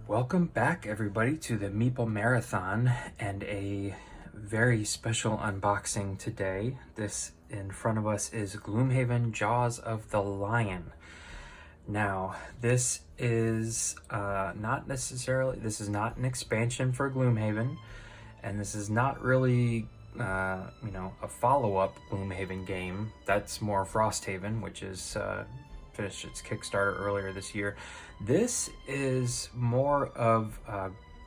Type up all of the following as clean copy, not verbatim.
Welcome back, everybody, to the Meeple Marathon and a very special unboxing today. This in front of us is Gloomhaven Jaws of the Lion. Now, this is not an expansion for Gloomhaven, and this is not really, a follow-up Gloomhaven game. That's more Frosthaven, which is finished its Kickstarter earlier this year. This is more of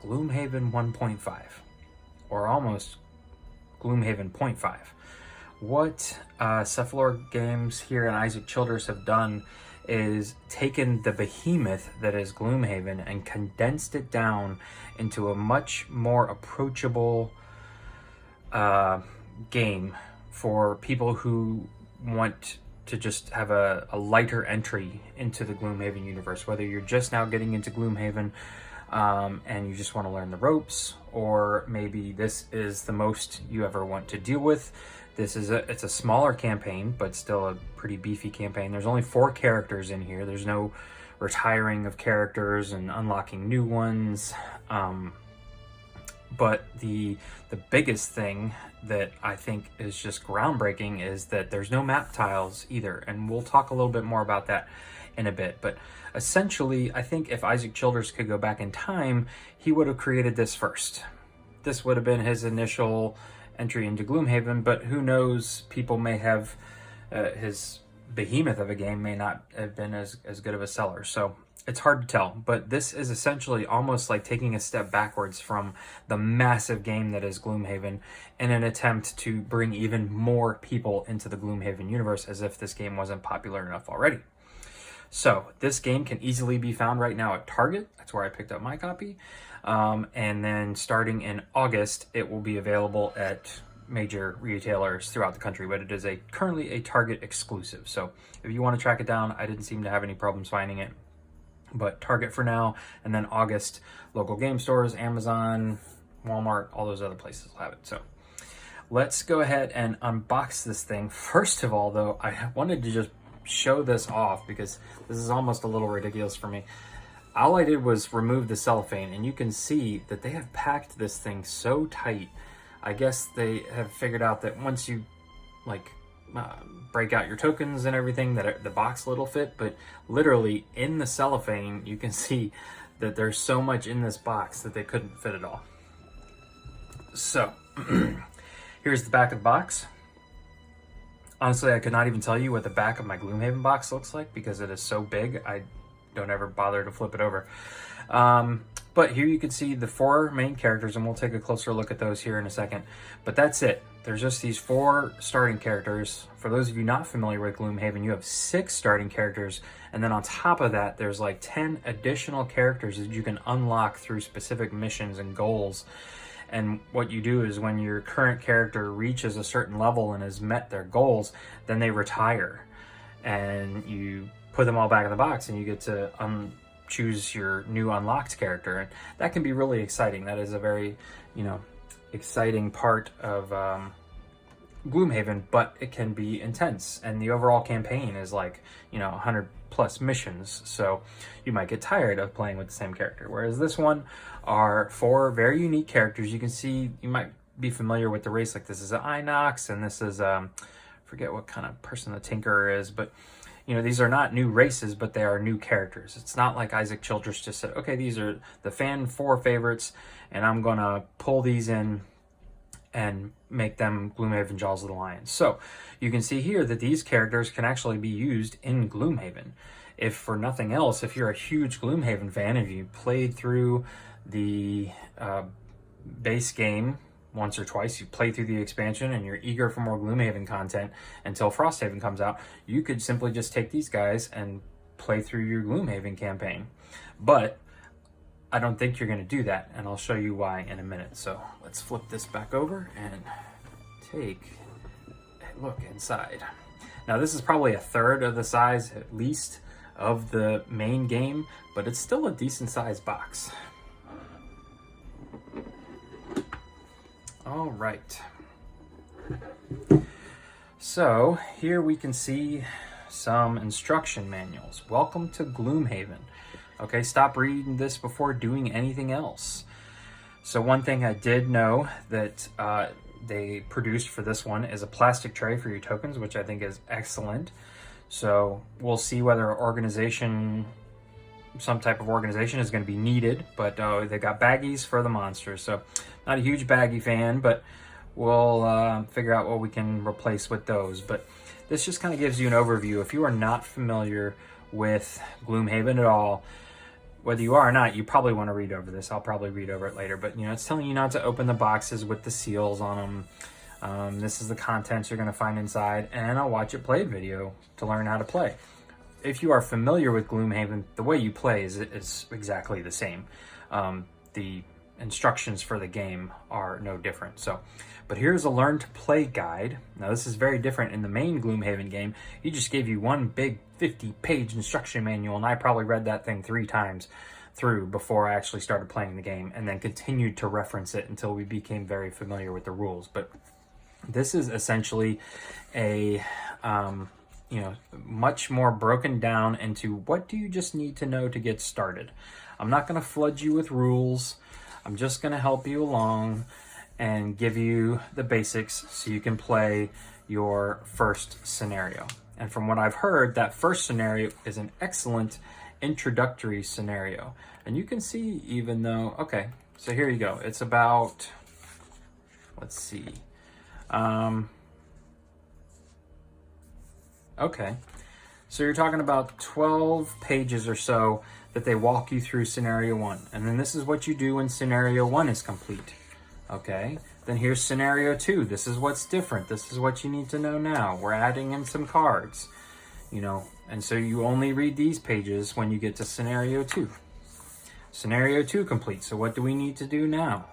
Gloomhaven 1.5, or almost Gloomhaven 0.5. What Cephalor Games here and Isaac Childers have done is taken the behemoth that is Gloomhaven and condensed it down into a much more approachable game for people who want to just have a lighter entry into the Gloomhaven universe, whether you're just now getting into Gloomhaven and you just want to learn the ropes, or maybe this is the most you ever want to deal with. It's a smaller campaign, but still a pretty beefy campaign. There's only 4 characters in here. There's no retiring of characters and unlocking new ones. But the biggest thing that I think is just groundbreaking is that there's no map tiles either, and we'll talk a little bit more about that in a bit. But essentially, I think if Isaac Childers could go back in time, he would have created this first. This would have been his initial entry into Gloomhaven, but who knows, people may have, his behemoth of a game may not have been as good of a seller. So it's hard to tell, but this is essentially almost like taking a step backwards from the massive game that is Gloomhaven in an attempt to bring even more people into the Gloomhaven universe, as if this game wasn't popular enough already. So this game can easily be found right now at Target. That's where I picked up my copy. And then starting in August, it will be available at major retailers throughout the country, but it is currently a Target exclusive. So if you want to track it down, I didn't seem to have any problems finding it. But Target for now, and then August, local game stores, Amazon, Walmart, all those other places will have it. So let's go ahead and unbox this thing. First of all, though, I wanted to just show this off because this is almost a little ridiculous for me. All I did was remove the cellophane, and you can see that they have packed this thing so tight. I guess they have figured out that once you break out your tokens and everything, that the box little fit, but literally in the cellophane you can see that there's so much in this box that they couldn't fit it all. So here's the back of the box. Honestly, I could not even tell you what the back of my Gloomhaven box looks like because it is so big. I don't ever bother to flip it over. But here you can see the 4 main characters, and we'll take a closer look at those here in a second. But that's it. There's just these 4 starting characters. For those of you not familiar with Gloomhaven, you have 6 starting characters, and then on top of that, there's like 10 additional characters that you can unlock through specific missions and goals. And what you do is when your current character reaches a certain level and has met their goals, then they retire. And you put them all back in the box, and you get to choose your new unlocked character, and that can be really exciting. That is a very, exciting part of Gloomhaven, but it can be intense, and the overall campaign is 100 plus missions, so you might get tired of playing with the same character. Whereas this one are 4 very unique characters. You can see, you might be familiar with the race, like this is an Inox, and this is forget what kind of person the Tinkerer is, but these are not new races, but they are new characters. It's not like Isaac Childers just said, okay, these are the fan 4 favorites, and I'm gonna pull these in and make them Gloomhaven Jaws of the Lion. So you can see here that these characters can actually be used in Gloomhaven. If for nothing else, if you're a huge Gloomhaven fan, if you played through the base game once or twice, you play through the expansion, and you're eager for more Gloomhaven content until Frosthaven comes out, you could simply just take these guys and play through your Gloomhaven campaign. But I don't think you're going to do that, and I'll show you why in a minute. So let's flip this back over and take a look inside. Now this is probably a third of the size, at least, of the main game, but it's still a decent sized box. All right. So here we can see some instruction manuals. Welcome to Gloomhaven. Okay, stop reading this before doing anything else. So one thing I did know that they produced for this one is a plastic tray for your tokens, which I think is excellent. So we'll see whether some type of organization is going to be needed, but they got baggies for the monsters. So not a huge baggie fan, but we'll figure out what we can replace with those. But this just kind of gives you an overview. If you are not familiar with Gloomhaven at all, whether you are or not, you probably want to read over this. I'll probably read over it later, but it's telling you not to open the boxes with the seals on them. This is the contents you're going to find inside, and a watch it played video to learn how to play. If you are familiar with Gloomhaven, the way you play is exactly the same. The instructions for the game are no different. But here's a learn to play guide. Now this is very different in the main Gloomhaven game. He just gave you one big 50-page instruction manual, and I probably read that thing 3 times through before I actually started playing the game, and then continued to reference it until we became very familiar with the rules. But this is essentially a much more broken down into what do you just need to know to get started. I'm not going to flood you with rules. I'm just going to help you along and give you the basics so you can play your first scenario. And from what I've heard, that first scenario is an excellent introductory scenario. And you can see, even though, okay, so here you go. It's about, let's see. Okay, so you're talking about 12 pages or so that they walk you through scenario 1. And then this is what you do when scenario 1 is complete. Okay, then here's scenario 2. This is what's different. This is what you need to know now. We're adding in some cards, and so you only read these pages when you get to scenario 2. Scenario 2 complete. So what do we need to do now?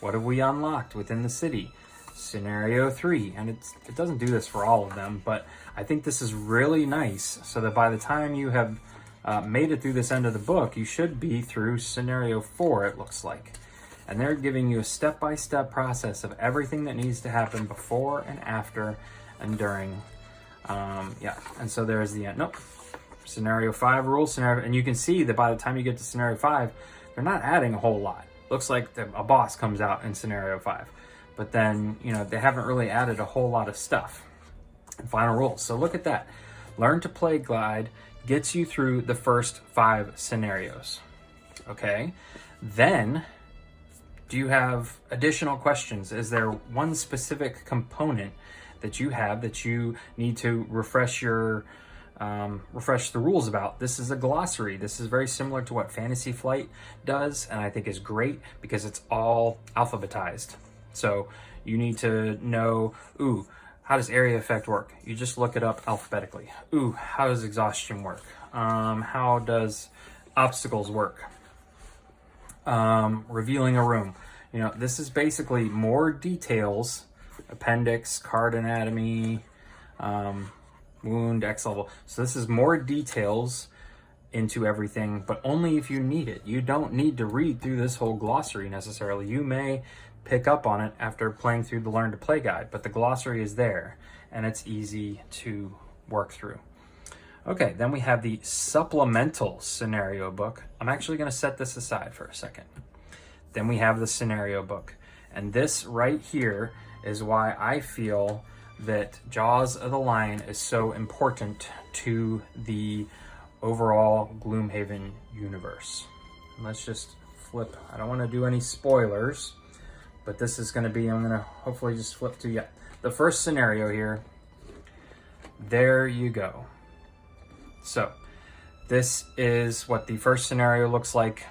What have we unlocked within the city? Scenario 3, and it doesn't do this for all of them, but I think this is really nice so that by the time you have made it through this end of the book, you should be through scenario 4, it looks like. And they're giving you a step-by-step process of everything that needs to happen before and after and during. And so there's the end. Nope. Scenario 5 rules, and you can see that by the time you get to scenario 5, they're not adding a whole lot. Looks like a boss comes out in scenario 5. But then, they haven't really added a whole lot of stuff. And final rules. So look at that. Learn to play guide gets you through the first 5 scenarios. Okay? Then, do you have additional questions? Is there one specific component that you have that you need to refresh the rules about? This is a glossary. This is very similar to what Fantasy Flight does, and I think is great because it's all alphabetized. So you need to know, how does area effect work? You just look it up alphabetically. How does exhaustion work? How does obstacles work? Revealing a room. This is basically more details, appendix, card anatomy, wound, X level. So this is more details into everything, but only if you need it. You don't need to read through this whole glossary necessarily. You may pick up on it after playing through the Learn to Play guide, but the glossary is there and it's easy to work through. Okay, then we have the supplemental scenario book. I'm actually going to set this aside for a second. Then we have the scenario book, and this right here is why I feel that Jaws of the Lion is so important to the overall Gloomhaven universe. And let's just flip. I don't want to do any spoilers, but this is going to be, I'm going to hopefully just flip to the first scenario here. There you go. So this is what the first scenario looks like.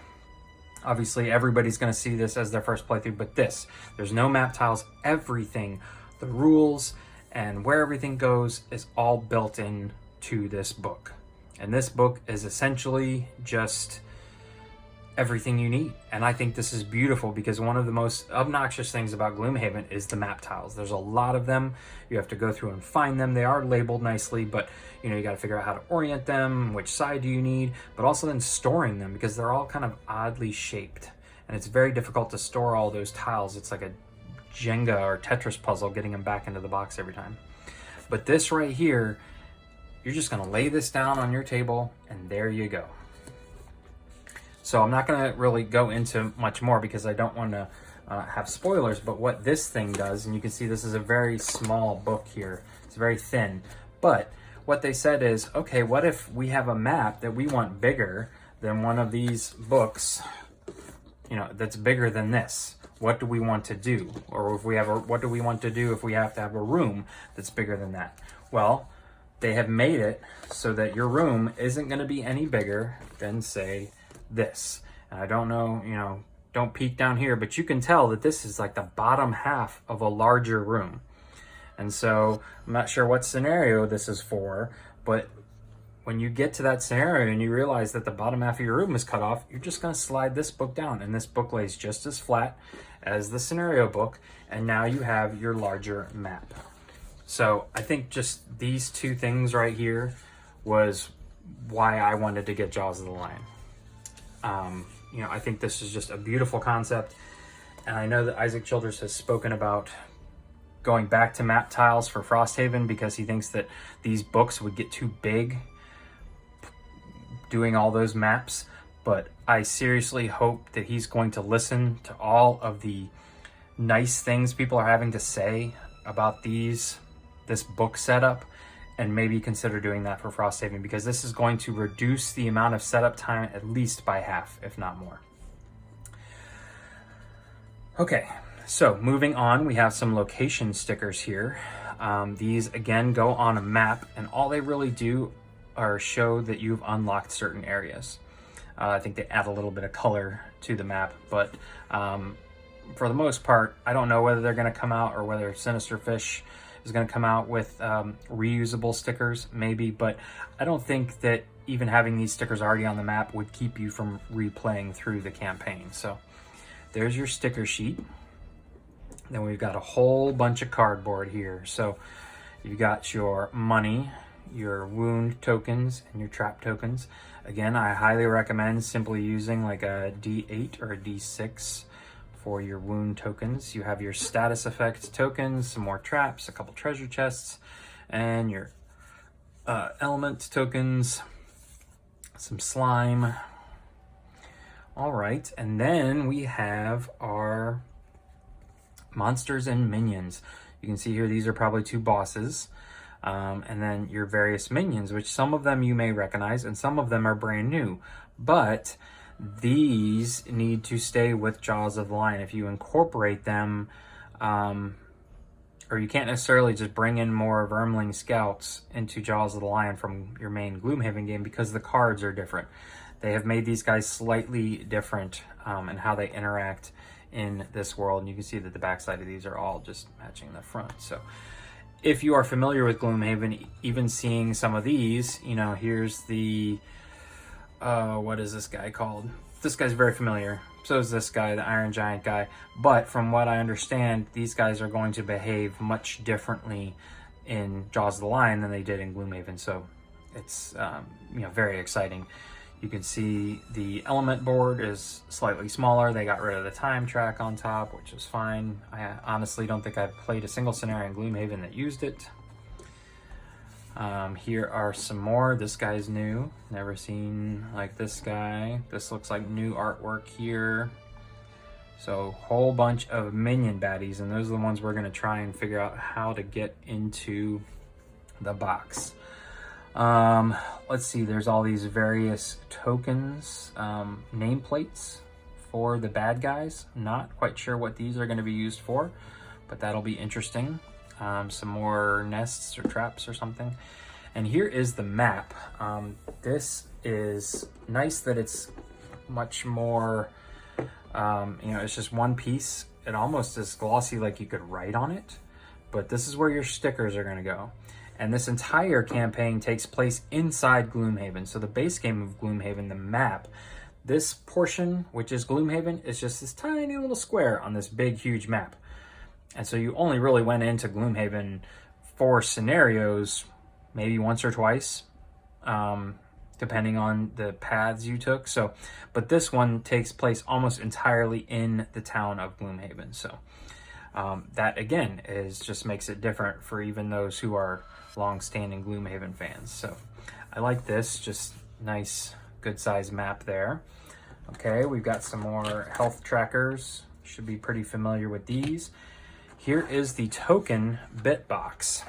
Obviously everybody's going to see this as their first playthrough, but there's no map tiles. Everything, the rules and where everything goes is all built in to this book. And this book is essentially just everything you need. And I think this is beautiful because one of the most obnoxious things about Gloomhaven is the map tiles. There's a lot of them. You have to go through and find them. They are labeled nicely, but you got to figure out how to orient them, which side do you need, but also then storing them because they're all kind of oddly shaped. And it's very difficult to store all those tiles. It's like a Jenga or Tetris puzzle getting them back into the box every time. But this right here, you're just going to lay this down on your table and there you go. So I'm not going to really go into much more because I don't want to have spoilers, but what this thing does, and you can see this is a very small book here, it's very thin, but what they said is, okay, what if we have a map that we want bigger than one of these books, you know, that's bigger than this? What do we want to do? Or if we have what do we want to do if we have to have a room that's bigger than that? Well, they have made it so that your room isn't going to be any bigger than, say, this. And I don't know, you know, don't peek down here, but you can tell that this is like the bottom half of a larger room. And so I'm not sure what scenario this is for, but when you get to that scenario and you realize that the bottom half of your room is cut off, you're just going to slide this book down, and this book lays just as flat as the scenario book, and now you have your larger map. So I think just these two things right here was why I wanted to get Jaws of the Lion. You know, I think this is just a beautiful concept, and I know that Isaac Childers has spoken about going back to map tiles for Frosthaven because he thinks that these books would get too big doing all those maps, but I seriously hope that he's going to listen to all of the nice things people are having to say about this book setup, and maybe consider doing that for Frosthaven, because this is going to reduce the amount of setup time at least by half, if not more. Okay, so moving on, we have some location stickers here. These again go on a map, and all they really do are show that you've unlocked certain areas. I think they add a little bit of color to the map, but for the most part, I don't know whether they're going to come out or whether Sinister Fish is going to come out with reusable stickers, maybe, but I don't think that even having these stickers already on the map would keep you from replaying through the campaign. So there's your sticker sheet. Then we've got a whole bunch of cardboard here. So you've got your money, your wound tokens, and your trap tokens. Again, I highly recommend simply using like a D8 or a D6 for your wound tokens. You have your status effect tokens, some more traps, a couple treasure chests, and your element tokens, some slime. All right, and then we have our monsters and minions. You can see here these are probably two bosses, and then your various minions, which some of them you may recognize and some of them are brand new, but these need to stay with Jaws of the Lion. If you incorporate them, or you can't necessarily just bring in more Vermling Scouts into Jaws of the Lion from your main Gloomhaven game, because the cards are different. They have made these guys slightly different in how they interact in this world, and you can see that the backside of these are all just matching the front. So if you are familiar with Gloomhaven, even seeing some of these, you know, here's the what is this guy called? This guy's very familiar. So is this guy, the Iron Giant guy. But from what I understand, these guys are going to behave much differently in Jaws of the Lion than they did in Gloomhaven. So it's you know, very exciting. You can see the element board is slightly smaller. They got rid of the time track on top, which is fine. I honestly don't think I've played a single scenario in Gloomhaven that used it. Here are some more. This guy's new. Never seen like this guy. This looks like new artwork here. So whole bunch of minion baddies, and those are the ones we're going to try and figure out how to get into the box. Let's see, there's all these various tokens, nameplates for the bad guys. Not quite sure what these are going to be used for, but that'll be interesting. Some more nests or traps or something. And here is the map. This is nice that it's much more, you know, it's just one piece. It almost is glossy, like you could write on it, but this is where your stickers are going to go. And this entire campaign takes place inside Gloomhaven. So the base game of Gloomhaven, the map, this portion, which is Gloomhaven, is just this tiny little square on this big, huge map. And so you only really went into Gloomhaven for scenarios maybe once or twice, depending on the paths you took. So, but this one takes place almost entirely in the town of Gloomhaven. So that again just makes it different for even those who are long-standing Gloomhaven fans. So I like this, just nice, good size map there. Okay, we've got some more health trackers. Should be pretty familiar with these. Here is the token bit box.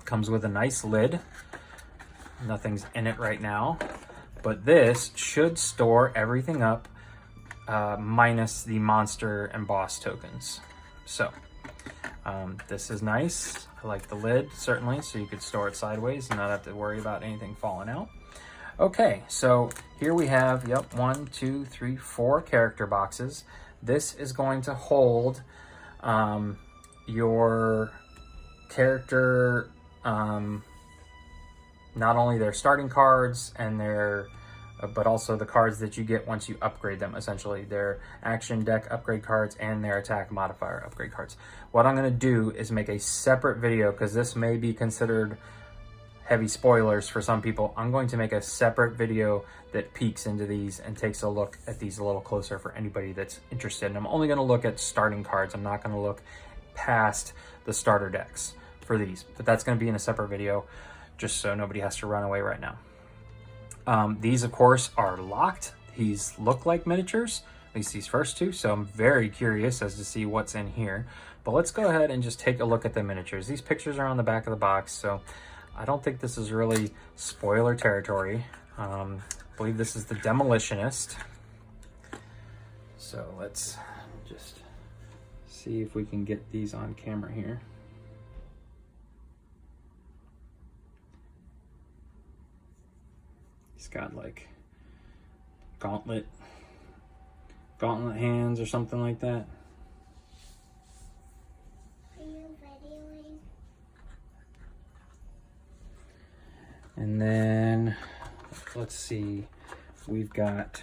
Comes with a nice lid. Nothing's in it right now, but this should store everything up minus the monster and boss tokens. So this is nice. I like the lid, certainly, so you could store it sideways and not have to worry about anything falling out. Okay, so here we have, yep, 1, 2, 3, 4 character boxes. This is going to hold your character, not only their starting cards and their, but also the cards that you get once you upgrade them, essentially. Their action deck upgrade cards and their attack modifier upgrade cards. What I'm gonna do is make a separate video, because this may be considered heavy spoilers for some people. I'm going to make a separate video that peeks into these and takes a look at these a little closer for anybody that's interested. And I'm only gonna look at starting cards. I'm not gonna look past the starter decks for these, but that's gonna be in a separate video, just so nobody has to run away right now. These, of course, are locked. These look like miniatures, at least these first two, so I'm very curious as to see what's in here. But let's go ahead and just take a look at the miniatures. These pictures are on the back of the box, so I don't think this is really spoiler territory. I believe this is the Demolitionist. So let's just see if we can get these on camera here. He's got like gauntlet hands or something like that. Are you videoing? And then let's see, we've got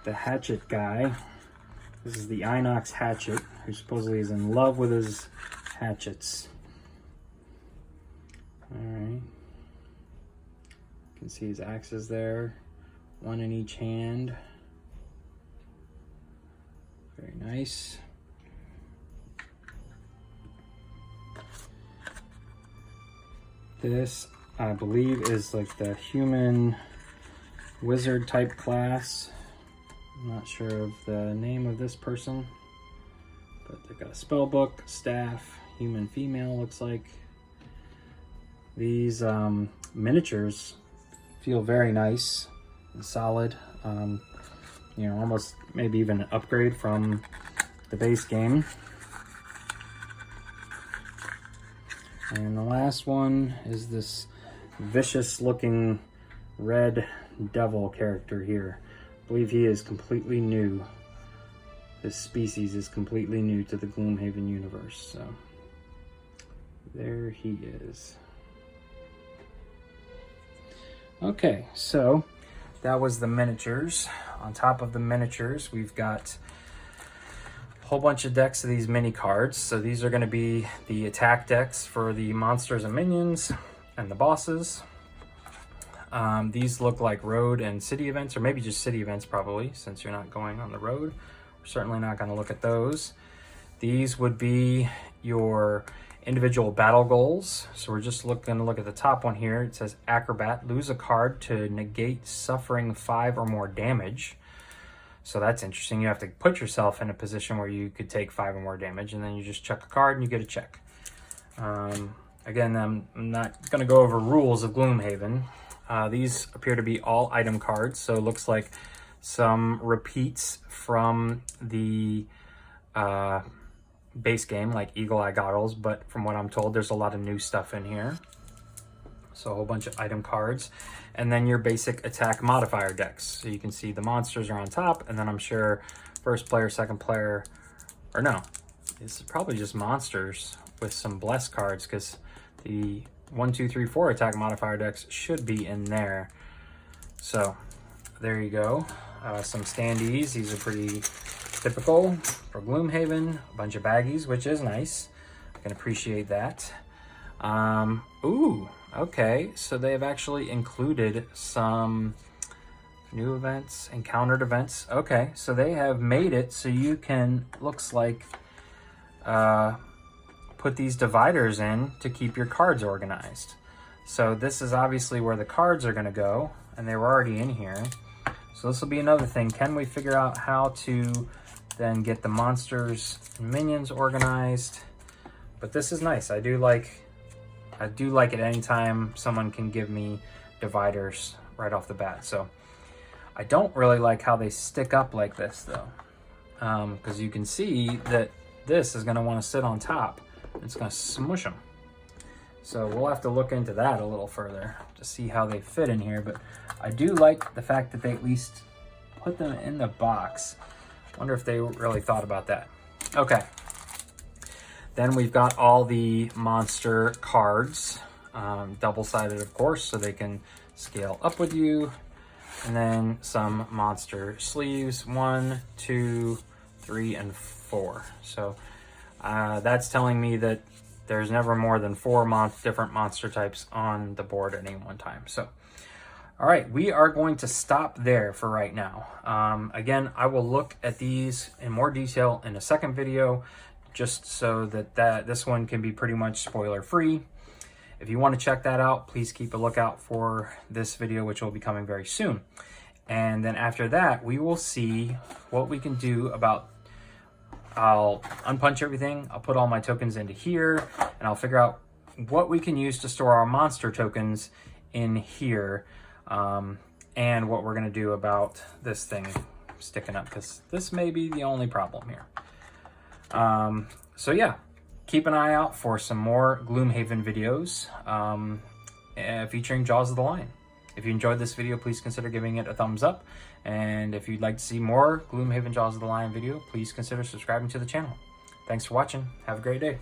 the Hatchet guy. This is the Inox Hatchet, who supposedly is in love with his hatchets. All right. You can see his axes there, one in each hand. Very nice. This, I believe, is like the human wizard type class. I'm not sure of the name of this person, but they've got a spell book, staff, human female looks like. These miniatures feel very nice and solid. You know, almost maybe even an upgrade from the base game. And the last one is this vicious looking red devil character here. I believe he is completely new. This species is completely new to the Gloomhaven universe. So there he is. Okay, so that was the miniatures. On top of the miniatures, we've got a whole bunch of decks of these mini cards. So these are going to be the attack decks for the monsters and minions and the bosses. These look like road and city events, or maybe just city events probably, since you're not going on the road. We're certainly not going to look at those. These would be your individual battle goals. So we're just going to look at the top one here. It says Acrobat, lose a card to negate suffering 5 or more damage. So that's interesting. You have to put yourself in a position where you could take 5 or more damage, and then you just chuck a card and you get a check. Again, I'm not going to go over rules of Gloomhaven. These appear to be all item cards, so it looks like some repeats from the base game, like Eagle Eye Goggles, but from what I'm told, there's a lot of new stuff in here. So a whole bunch of item cards. And then your basic attack modifier decks. So you can see the monsters are on top, and then I'm sure first player, second player, or no, this is probably just monsters with some bless cards, because the 1, 2, 3, 4 attack modifier decks should be in there. So there you go. Some standees. These are pretty typical for Gloomhaven. A bunch of baggies, which is nice. I can appreciate that. Ooh, okay. So they have actually included some new events, encountered events. Okay, so they have made it so you can, looks like, put these dividers in to keep your cards organized. So this is obviously where the cards are going to go, and they were already in here. So this will be another thing. Can we figure out how to then get the monsters and minions organized? But this is nice. I do like it anytime someone can give me dividers right off the bat. So I don't really like how they stick up like this though, because you can see that this is going to want to sit on top. It's going to smush them. So we'll have to look into that a little further to see how they fit in here. But I do like the fact that they at least put them in the box. Wonder if they really thought about that. Okay. Then we've got all the monster cards, double-sided of course, so they can scale up with you. And then some monster sleeves, 1, 2, 3, and 4. So that's telling me that there's never more than 4 different monster types on the board at any one time. So, all right, we are going to stop there for right now. Again, I will look at these in more detail in a second video, just so that this one can be pretty much spoiler free. If you want to check that out, please keep a lookout for this video, which will be coming very soon. And then after that, we will see what we can do about, I'll unpunch everything, I'll put all my tokens into here, and I'll figure out what we can use to store our monster tokens in here, and what we're going to do about this thing sticking up, because this may be the only problem here. So yeah, keep an eye out for some more Gloomhaven videos featuring Jaws of the Lion. If you enjoyed this video, please consider giving it a thumbs up. And if you'd like to see more Gloomhaven Jaws of the Lion video, please consider subscribing to the channel. Thanks for watching. Have a great day.